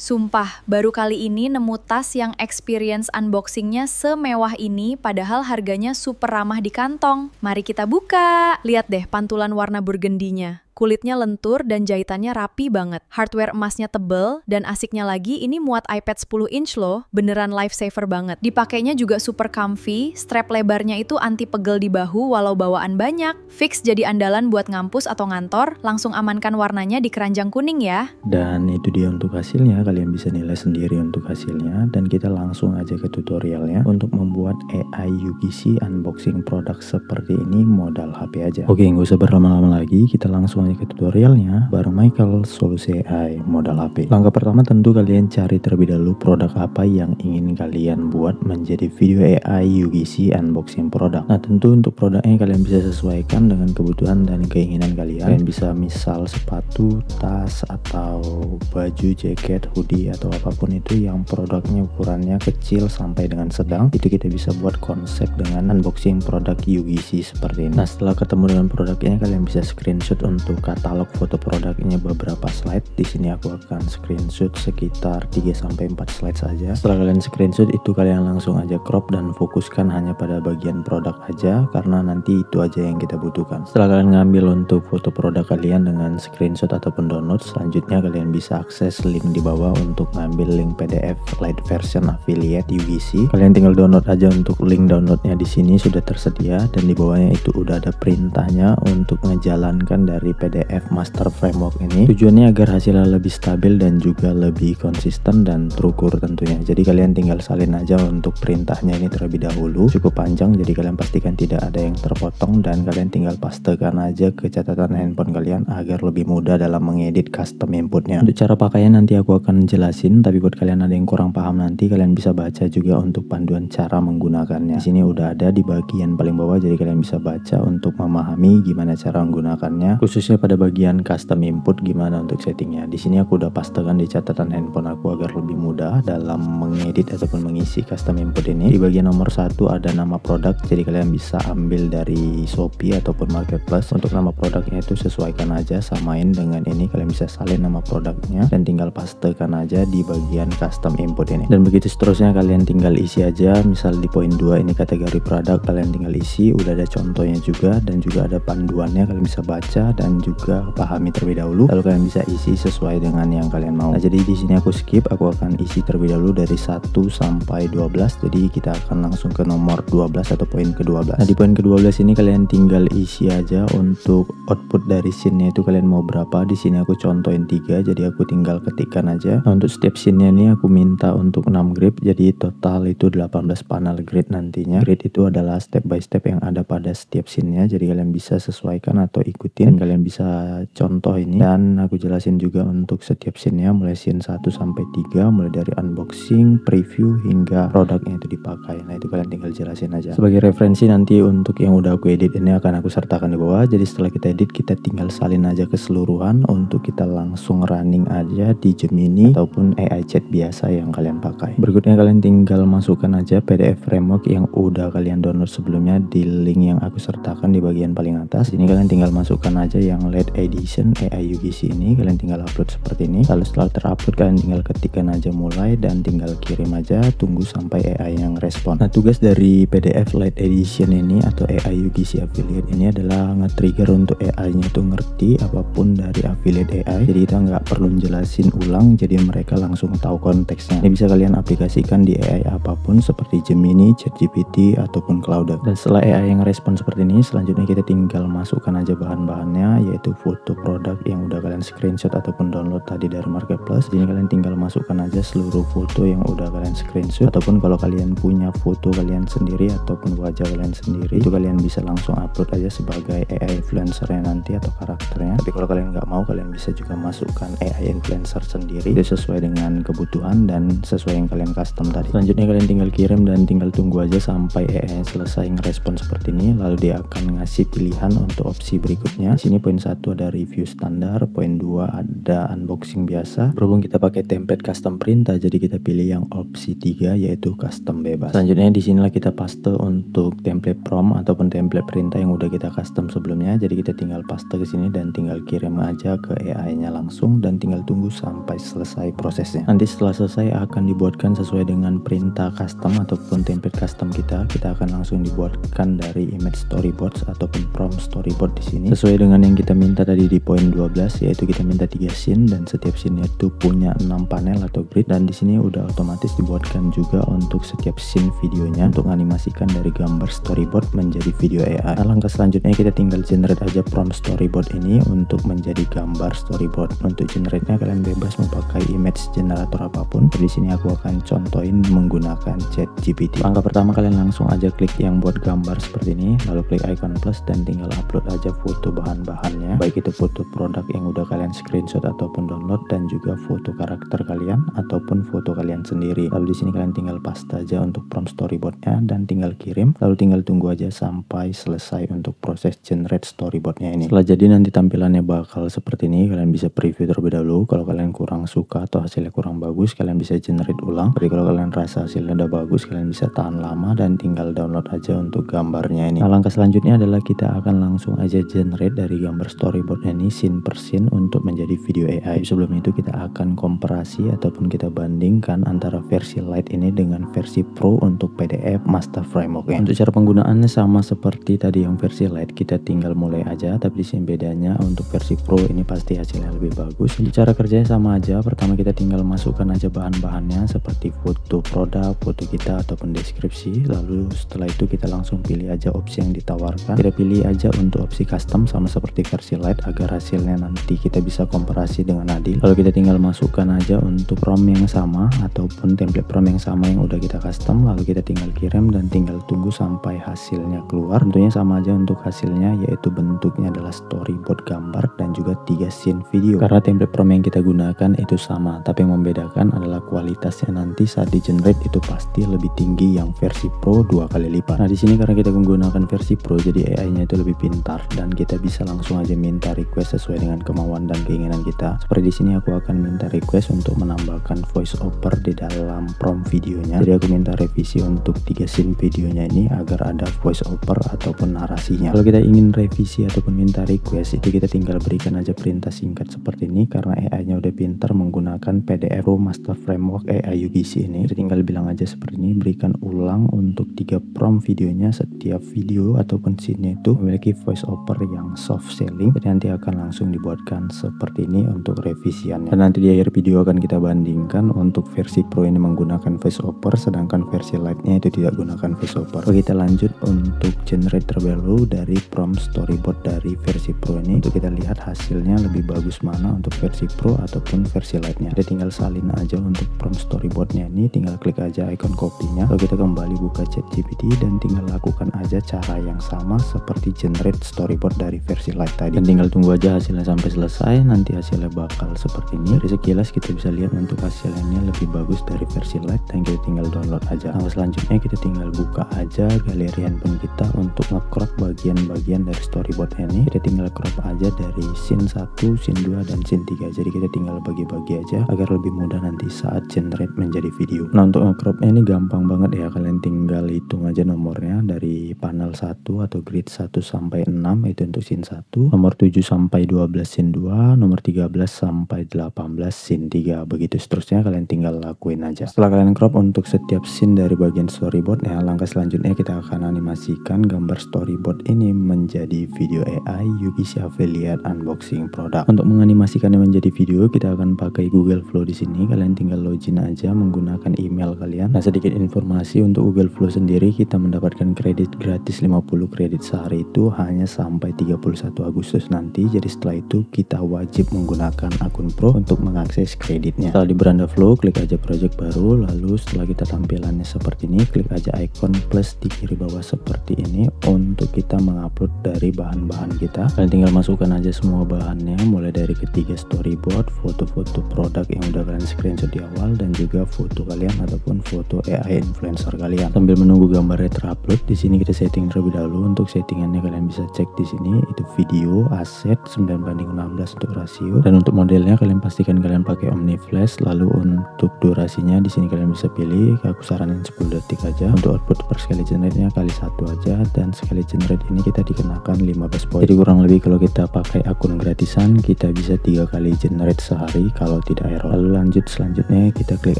Sumpah, baru kali ini nemu tas yang experience unboxingnya semewah ini padahal harganya super ramah di kantong. Mari kita buka. Lihat deh pantulan warna burgundinya. Kulitnya lentur dan jahitannya rapi banget. Hardware emasnya tebel dan asiknya lagi ini muat iPad 10 inch loh. Beneran lifesaver banget. Dipakainya juga super comfy, strap lebarnya itu anti pegel di bahu walau bawaan banyak. Fix jadi andalan buat ngampus atau ngantor, langsung amankan warnanya di keranjang kuning ya. Dan itu dia untuk hasilnya, kalian bisa nilai sendiri untuk hasilnya. Dan kita langsung aja ke tutorialnya untuk membuat AI UGC unboxing produk seperti ini modal HP aja. Oke, nggak usah berlama-lama lagi, kita langsung aja ke tutorialnya bareng Michael, solusi AI modal HP. Langkah pertama tentu kalian cari terlebih dahulu produk apa yang ingin kalian buat menjadi video AI UGC unboxing produk. Nah tentu untuk produknya kalian bisa sesuaikan dengan kebutuhan dan keinginan kalian. Kalian bisa misal sepatu, tas, atau baju, jaket, hoodie, atau apapun itu yang produknya ukurannya kecil sampai dengan sedang, itu kita bisa buat konsep dengan unboxing produk UGC seperti ini. Nah setelah ketemu dengan produknya, kalian bisa screenshot untuk katalog foto produknya beberapa slide. Di sini aku akan screenshot sekitar 3-4 slide saja. Setelah kalian screenshot itu kalian langsung aja crop dan fokuskan hanya pada bagian produk aja, karena nanti itu aja yang kita butuhkan. Setelah kalian ngambil untuk foto produk kalian dengan screenshot ataupun download, selanjutnya kalian bisa akses link di bawah untuk ngambil link PDF light version affiliate UGC. Kalian tinggal download aja, untuk link downloadnya di sini sudah tersedia dan di bawahnya itu udah ada perintahnya untuk menjalankan dari PDF master framework ini. Tujuannya agar hasilnya lebih stabil dan juga lebih konsisten dan terukur tentunya. Jadi kalian tinggal salin aja untuk perintahnya ini terlebih dahulu. Cukup panjang, jadi kalian pastikan tidak ada yang terpotong dan kalian tinggal pastekan aja ke catatan handphone kalian agar lebih mudah dalam mengedit custom inputnya. Untuk cara pakainya nanti aku akan jelasin, tapi buat kalian ada yang kurang paham nanti kalian bisa baca juga untuk panduan cara menggunakannya. Di sini udah ada di bagian paling bawah, jadi kalian bisa baca untuk memahami gimana cara menggunakannya, khususnya pada bagian custom input gimana untuk settingnya. Di sini aku udah pastekan di catatan handphone aku agar lebih mudah dalam mengedit ataupun mengisi custom input ini. Di bagian nomor 1 ada nama produk, jadi kalian bisa ambil dari Shopee ataupun Marketplace. Untuk nama produknya itu sesuaikan aja, samain dengan ini, kalian bisa salin nama produknya dan tinggal pastekan aja di bagian custom input ini. Dan begitu seterusnya kalian tinggal isi aja. Misal di poin 2 ini kategori produk, kalian tinggal isi, udah ada contohnya juga dan juga ada panduannya, kalian bisa baca dan juga pahami terlebih dahulu, lalu kalian bisa isi sesuai dengan yang kalian mau. Nah jadi di sini aku skip, aku akan isi terlebih dahulu dari 1 sampai 12. Jadi kita akan langsung ke nomor 12 atau poin ke-12. Nah di poin ke-12 ini kalian tinggal isi aja untuk output dari scene-nya itu kalian mau berapa. Di sini aku contohin 3, jadi aku tinggal ketikkan aja. Nah untuk setiap scene-nya ini aku minta untuk 6 grid, jadi total itu 18 panel grid nantinya. Grid itu adalah step by step yang ada pada setiap scene-nya, jadi kalian bisa sesuaikan atau ikutin, dan kalian bisa contoh ini. Dan aku jelasin juga untuk setiap scene-nya, mulai scene 1 sampai 3, mulai dari unboxing, preview, hingga produknya itu dipakai. Nah itu kalian tinggal jelasin aja. Sebagai referensi nanti untuk yang udah aku edit ini akan aku sertakan di bawah. Jadi setelah kita edit, kita tinggal salin aja keseluruhan untuk kita langsung running aja di Gemini ataupun AI chat biasa yang kalian pakai. Berikutnya kalian tinggal masukkan aja PDF framework yang udah kalian download sebelumnya di link yang aku sertakan di bagian paling atas. Ini kalian tinggal masukkan aja yang late edition AI UGC ini, kalian tinggal upload seperti ini. Lalu setelah terupload kalian tinggal ketikkan aja mulai dan tinggal kirim aja, tunggu sampai AI yang respon. Nah tugas dari PDF late edition ini atau AI UGC affiliate ini adalah nge-trigger untuk AI nya itu ngerti apapun dari affiliate AI, jadi kita nggak perlu jelasin ulang, jadi mereka langsung tahu konteksnya. Ini bisa kalian aplikasikan di AI apapun seperti Gemini, ChatGPT, ataupun Claude. Dan setelah AI yang respon seperti ini, selanjutnya kita tinggal masukkan aja bahan-bahannya, yaitu foto produk yang udah kalian screenshot ataupun download tadi dari Marketplace. Jadi kalian tinggal masukkan aja seluruh foto yang udah kalian screenshot, ataupun kalau kalian punya foto kalian sendiri ataupun wajah kalian sendiri, itu kalian bisa langsung upload aja sebagai AI influencernya nanti atau karakternya. Tapi kalau kalian nggak mau, kalian bisa juga masukkan AI influencer sendiri, itu sesuai dengan kebutuhan dan sesuai yang kalian custom tadi. Selanjutnya kalian tinggal kirim dan tinggal tunggu aja sampai AI selesai ngerespon seperti ini, lalu dia akan ngasih pilihan untuk opsi berikutnya. Di sini poin poin 1 ada review standar, poin 2 ada unboxing biasa. Berhubung kita pakai template custom perintah, jadi kita pilih yang opsi 3 yaitu custom bebas. Selanjutnya disinilah kita paste untuk template prompt ataupun template perintah yang udah kita custom sebelumnya. Jadi kita tinggal paste ke sini dan tinggal kirim aja ke AI-nya langsung dan tinggal tunggu sampai selesai prosesnya. Nanti setelah selesai akan dibuatkan sesuai dengan perintah custom ataupun template custom kita akan langsung dibuatkan dari image storyboards ataupun prompt storyboard di sini sesuai dengan yang kita minta tadi di poin 12, yaitu kita minta 3 scene dan setiap scene itu punya 6 panel atau grid, dan di sini udah otomatis dibuatkan juga untuk setiap scene videonya untuk animasikan dari gambar storyboard menjadi video AI. Nah, langkah selanjutnya kita tinggal generate aja prompt storyboard ini untuk menjadi gambar storyboard. Untuk generate-nya kalian bebas memakai image generator apapun. Di sini aku akan contohin menggunakan ChatGPT. Langkah pertama kalian langsung aja klik yang buat gambar seperti ini, lalu klik icon plus dan tinggal upload aja foto bahan-bahannya, baik itu foto produk yang udah kalian screenshot ataupun download, dan juga foto karakter kalian ataupun foto kalian sendiri. Lalu di sini kalian tinggal paste aja untuk prompt storyboardnya dan tinggal kirim, lalu tinggal tunggu aja sampai selesai untuk proses generate storyboardnya ini. Setelah jadi nanti tampilannya bakal seperti ini. Kalian bisa preview terlebih dahulu. Kalau kalian kurang suka atau hasilnya kurang bagus, kalian bisa generate ulang. Jadi kalau kalian rasa hasilnya udah bagus, kalian bisa tahan lama dan tinggal download aja untuk gambarnya ini. Nah, langkah selanjutnya adalah kita akan langsung aja generate dari gambar storyboard ini scene per scene untuk menjadi video AI. Sebelum itu kita akan komparasi ataupun kita bandingkan antara versi Lite ini dengan versi Pro untuk PDF Master Framework-nya. Untuk cara penggunaannya sama seperti tadi yang versi Lite, kita tinggal mulai aja, tapi di sini bedanya untuk versi Pro ini pasti hasilnya lebih bagus. Untuk cara kerjanya sama aja. Pertama kita tinggal masukkan aja bahan-bahannya seperti foto produk, foto kita ataupun deskripsi. Lalu setelah itu kita langsung pilih aja opsi yang ditawarkan. Kita pilih aja untuk opsi custom sama seperti versi Lite agar hasilnya nanti kita bisa komparasi dengan adil. Lalu kita tinggal masukkan aja untuk prompt yang sama ataupun template prompt yang sama yang udah kita custom, lalu kita tinggal kirim dan tinggal tunggu sampai hasilnya keluar. Tentunya sama aja untuk hasilnya, yaitu bentuknya adalah storyboard gambar dan juga 3 scene video. Karena template prompt yang kita gunakan itu sama, tapi yang membedakan adalah kualitasnya nanti saat di generate itu pasti lebih tinggi yang versi Pro 2 kali lipat. Nah, di sini karena kita menggunakan versi Pro, jadi AI-nya itu lebih pintar dan kita bisa langsung aja minta request sesuai dengan kemauan dan keinginan kita. Seperti di sini aku akan minta request untuk menambahkan voice over di dalam prompt videonya. Jadi aku minta revisi untuk 3 scene videonya ini agar ada voice over ataupun narasinya. Kalau kita ingin revisi ataupun minta request, itu kita tinggal berikan aja perintah singkat seperti ini. Karena AI-nya udah pintar menggunakan PDF Pro Master Framework AI UGC ini, kita tinggal bilang aja seperti ini, berikan ulang untuk 3 prompt videonya. Setiap video ataupun scene itu memiliki voice over yang soft selling, jadi nanti akan langsung dibuatkan seperti ini untuk revisiannya. Dan nanti di akhir video akan kita bandingkan untuk versi Pro ini menggunakan voice over, sedangkan versi Lite-nya itu tidak gunakan voice over. Oke, kita lanjut untuk generate terlebih dahulu dari prompt storyboard dari versi Pro ini untuk kita lihat hasilnya lebih bagus mana untuk versi Pro ataupun versi Lite-nya. Kita tinggal salin aja untuk prompt storyboardnya ini, tinggal klik aja icon copy-nya, lalu kita kembali buka ChatGPT dan tinggal lakukan aja cara yang sama seperti generate storyboard dari versi Lite tadi, dan tinggal tunggu aja hasilnya sampai selesai. Nanti hasilnya bakal seperti ini. Dari sekilas kita bisa lihat untuk hasilnya lebih bagus dari versi Lite dan kita tinggal download aja. Nah, selanjutnya kita tinggal buka aja galeri handphone kita untuk nge-crop bagian-bagian dari storyboard ini. Kita tinggal crop aja dari scene 1, scene 2 dan scene 3. Jadi kita tinggal bagi-bagi aja agar lebih mudah nanti saat generate menjadi video. Nah, untuk nge-cropnya ini gampang banget ya. Kalian tinggal hitung aja nomornya dari panel 1 atau grid 1 sampai 6 itu untuk scene 1, nomor 7 sampai 12 scene 2, nomor 13 sampai 18 scene 3, begitu seterusnya. Kalian tinggal lakuin aja. Setelah kalian crop untuk setiap scene dari bagian storyboard, ya langkah selanjutnya kita akan animasikan gambar storyboard ini menjadi video AI UGC Affiliate Unboxing Product. Untuk menganimasikannya menjadi video, kita akan pakai Google Flow di sini. Kalian tinggal login aja menggunakan email kalian. Nah, sedikit informasi untuk Google Flow sendiri, kita mendapatkan kredit gratis 50 kredit sehari itu hanya sampai 31 Agustus nanti. Jadi setelah itu kita wajib menggunakan akun Pro untuk mengakses kreditnya. Setelah di beranda Flow, klik aja project baru. Lalu setelah kita tampilannya seperti ini, klik aja icon plus di kiri bawah seperti ini untuk kita mengupload dari bahan-bahan kita. Kalian tinggal masukkan aja semua bahannya, mulai dari ketiga storyboard, foto-foto produk yang udah kalian screenshot di awal, dan juga foto kalian ataupun foto AI influencer kalian. Sambil menunggu gambarnya terupload, di sini kita setting terlebih dahulu. Untuk settingannya kalian bisa cek di sini, itu video video, aset 9:16 untuk rasio, dan untuk modelnya kalian pastikan kalian pakai OmniFlash. Lalu untuk durasinya di sini kalian bisa pilih, aku saranin 10 detik aja. Untuk output per sekali generate-nya kali 1 aja, dan sekali generate ini kita dikenakan 15 poin. Jadi kurang lebih kalau kita pakai akun gratisan kita bisa 3 kali generate sehari kalau tidak error. Lalu lanjut, selanjutnya kita klik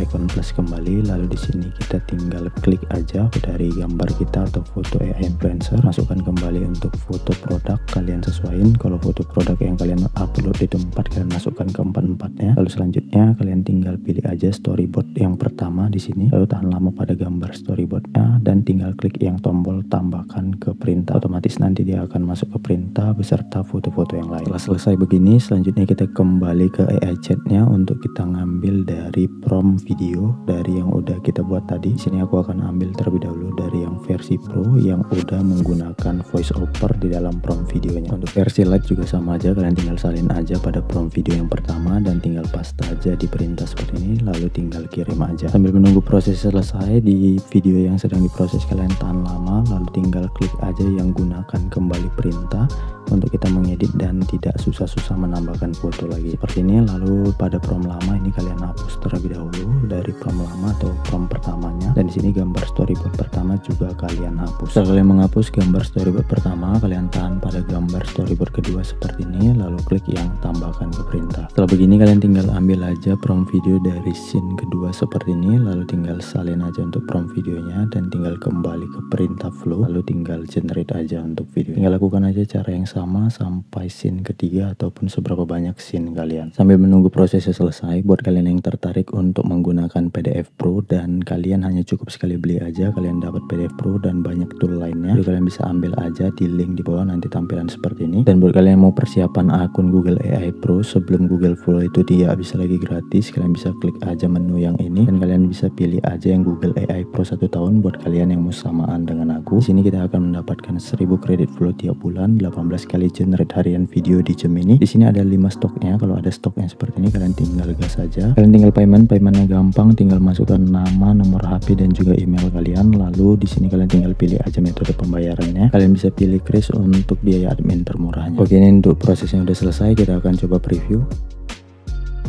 icon plus kembali, lalu di sini kita tinggal klik aja dari gambar kita atau foto AI influencer, masukkan kembali untuk foto produk, kalian sesuaiin. Kalau foto produk yang kalian upload itu 4, kalian masukkan ke 4-4-nya. Lalu selanjutnya kalian tinggal pilih aja storyboard yang pertama di sini, lalu tahan lama pada gambar storyboardnya dan tinggal klik yang tombol tambahkan ke perintah. Otomatis nanti dia akan masuk ke perintah beserta foto-foto yang lain. Setelah selesai begini, selanjutnya kita kembali ke AI chatnya untuk kita ngambil dari prompt video dari yang udah kita buat tadi. Di sini aku akan ambil terlebih dahulu dari yang versi Pro yang udah menggunakan voice over di dalam prompt videonya. Untuk versi Lite juga sama aja, kalian tinggal salin aja pada prompt video yang pertama dan tinggal paste aja di perintah seperti ini, lalu tinggal kirim aja. Sambil menunggu proses selesai di video yang sedang diproses, kalian tahan lama, lalu tinggal klik aja yang gunakan kembali perintah untuk kita mengedit dan tidak susah-susah menambahkan foto lagi seperti ini. Lalu pada prompt lama ini kalian hapus terlebih dahulu dari prompt lama atau prompt pertamanya, dan di sini gambar storyboard pertama juga kalian hapus. Setelah kalian menghapus gambar storyboard pertama, kalian tahan pada gambar storyboard kedua seperti ini, lalu klik yang tambahkan ke perintah. Setelah begini kalian tinggal ambil aja prompt video dari scene kedua seperti ini, lalu tinggal salin aja untuk prompt videonya dan tinggal kembali ke perintah flow, lalu tinggal generate aja untuk video. Tinggal lakukan aja cara yang sama sampai scene ketiga ataupun seberapa banyak scene kalian. Sambil menunggu prosesnya selesai, buat kalian yang tertarik untuk menggunakan PDF Pro dan kalian hanya cukup sekali beli aja, kalian dapat PDF Pro dan banyak tool lainnya. Jadi kalian bisa ambil aja di link di bawah, nanti tampilan seperti ini. Dan buat kalian yang mau persiapan akun Google AI Pro sebelum Google Flow itu tidak bisa lagi gratis, kalian bisa klik aja menu yang ini dan kalian bisa pilih aja yang Google AI Pro 1 tahun buat kalian yang mau samaan dengan aku. Di sini kita akan mendapatkan 1000 kredit flow tiap bulan, 18 kali generate harian video di Gemini. Di sini ada 5 stoknya. Kalau ada stoknya seperti ini kalian tinggal gas aja. Kalian tinggal paymentnya gampang, tinggal masukkan nama, nomor HP dan juga email kalian. Lalu di sini kalian tinggal pilih aja metode pembayarannya. Kalian bisa pilih Kris untuk biaya admin termurahnya. Oke, ini untuk prosesnya udah selesai, kita akan coba preview.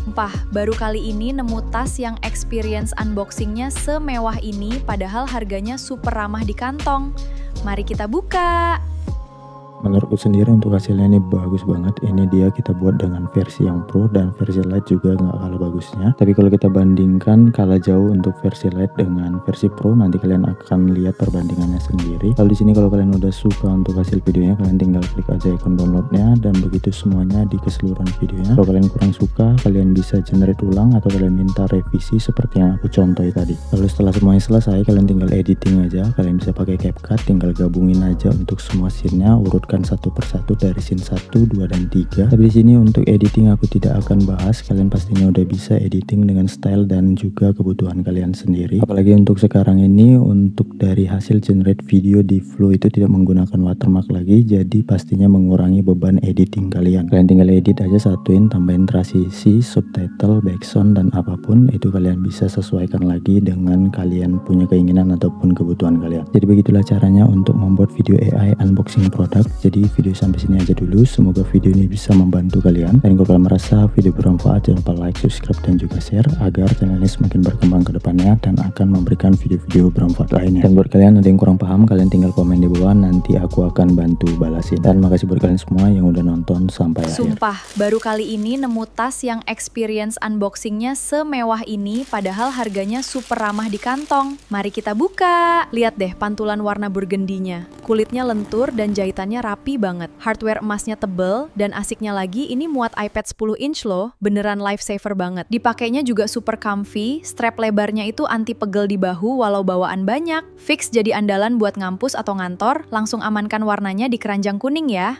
Sumpah, baru kali ini nemu tas yang experience unboxingnya semewah ini padahal harganya super ramah di kantong. Mari kita buka. Menurutku sendiri untuk hasilnya ini bagus banget. Ini dia kita buat dengan versi yang Pro dan versi Lite juga nggak kalah bagusnya. Tapi kalau kita bandingkan kalah jauh untuk versi Lite dengan versi Pro, nanti kalian akan lihat perbandingannya sendiri. Lalu di sini kalau kalian udah suka untuk hasil videonya, kalian tinggal klik aja ikon downloadnya dan begitu semuanya di keseluruhan videonya. Kalau kalian kurang suka, kalian bisa generate ulang atau kalian minta revisi seperti yang aku contohi tadi. Lalu setelah semuanya selesai, kalian tinggal editing aja. Kalian bisa pakai CapCut, tinggal gabungin aja untuk semua scene-nya, urutkan satu persatu dari scene 1, 2, dan 3. Tapi di sini untuk editing aku tidak akan bahas, kalian pastinya udah bisa editing dengan style dan juga kebutuhan kalian sendiri. Apalagi untuk sekarang ini, untuk dari hasil generate video di Flow itu tidak menggunakan watermark lagi, jadi pastinya mengurangi beban editing kalian. Kalian tinggal edit aja, satuin, tambahin transisi, subtitle, background, dan apapun itu kalian bisa sesuaikan lagi dengan kalian punya keinginan ataupun kebutuhan kalian. Jadi begitulah caranya untuk membuat video AI unboxing produk. Jadi video sampai sini aja dulu, semoga video ini bisa membantu kalian. Dan kalau kalian merasa video bermanfaat, jangan lupa like, subscribe, dan juga share agar channel ini semakin berkembang ke depannya dan akan memberikan video-video bermanfaat lainnya. Dan buat kalian ada yang kurang paham, kalian tinggal komen di bawah, nanti aku akan bantu balasin. Dan makasih buat kalian semua yang udah nonton sampai akhir. Sumpah, baru kali ini nemu tas yang experience unboxingnya semewah ini padahal harganya super ramah di kantong. Mari kita buka. Lihat deh pantulan warna burgundinya. Kulitnya lentur dan jahitannya rapi banget. Hardware emasnya tebel dan asiknya lagi ini muat iPad 10 inch loh. Beneran lifesaver banget. Dipakainya juga super comfy, strap lebarnya itu anti pegel di bahu walau bawaan banyak. Fix jadi andalan buat ngampus atau ngantor, langsung amankan warnanya di keranjang kuning ya.